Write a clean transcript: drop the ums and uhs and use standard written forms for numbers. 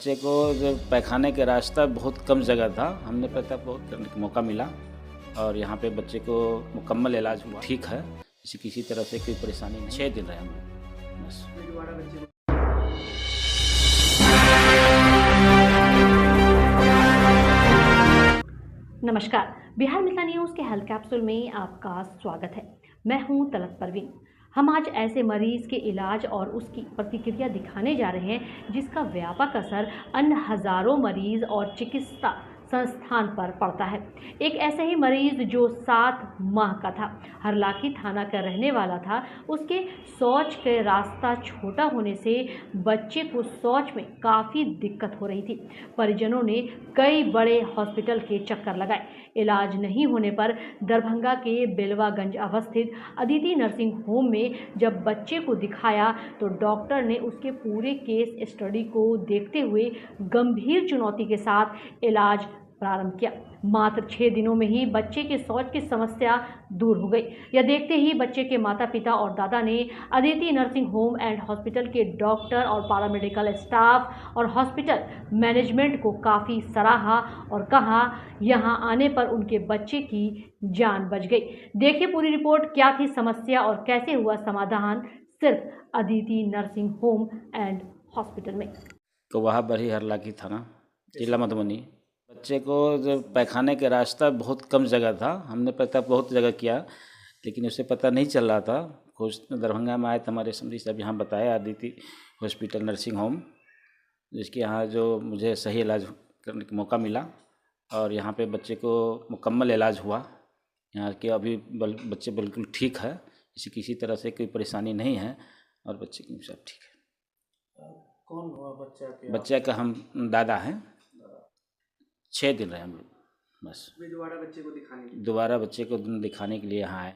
बच्चे को जो पैखाने का रास्ता बहुत कम जगह था, हमने पेशाब बहुत करने का मौका मिला और यहाँ पे बच्चे को मुकम्मल इलाज हुआ, ठीक है। किसी तरह से कोई परेशानी नहीं। 6 दिन रहे हम लोग बस। नमस्कार, बिहार मिथिला न्यूज़ के हेल्थ कैप्सूल में आपका स्वागत है। मैं हूं तलत परवीन। हम आज ऐसे मरीज के इलाज और उसकी प्रतिक्रिया दिखाने जा रहे हैं जिसका व्यापक असर अन्य हजारों मरीज और चिकित्सा संस्थान पर पड़ता है। एक ऐसे ही मरीज जो 7 माह का था, हरलाखी थाना का रहने वाला था। उसके शौच के रास्ता छोटा होने से बच्चे को शौच में काफ़ी दिक्कत हो रही थी। परिजनों ने कई बड़े हॉस्पिटल के चक्कर लगाए। इलाज नहीं होने पर दरभंगा के बेलवागंज अवस्थित अदिति नर्सिंग होम में जब बच्चे को दिखाया तो डॉक्टर ने उसके पूरे केस स्टडी को देखते हुए गंभीर चुनौती के साथ इलाज प्रारंभ किया। मात्र 6 दिनों में ही बच्चे के शौच की समस्या दूर हो गई। यह देखते ही बच्चे के माता पिता और दादा ने Aditi nursing home and hospital के डॉक्टर और पैरामेडिकल स्टाफ और हॉस्पिटल मैनेजमेंट को काफ़ी सराहा और कहा यहां आने पर उनके बच्चे की जान बच गई। देखिए पूरी रिपोर्ट, क्या थी समस्या और कैसे हुआ समाधान सिर्फ Aditi nursing home and hospital में। तो वहाँ बड़ी हरलाखी थाना, जिला मधुबनी। बच्चे को जो पैखाने का रास्ता बहुत कम जगह था, हमने पेशाब बहुत जगह किया लेकिन उसे पता नहीं चल रहा था। कुछ दरभंगा में आए थे हमारे समझी साहब, यहाँ बताया अदिति हॉस्पिटल नर्सिंग होम, जिसके यहाँ जो मुझे सही इलाज करने का मौका मिला और यहाँ पे बच्चे को मुकम्मल इलाज हुआ। यहाँ के अभी बच्चे बिल्कुल ठीक है, किसी तरह से कोई परेशानी नहीं है और बच्चे की सब ठीक है। कौन हुआ बच्चे का हम दादा हैं। 6 दिन रहे हम लोग बस। दोबारा बच्चे को दिखाने के लिए यहाँ आए।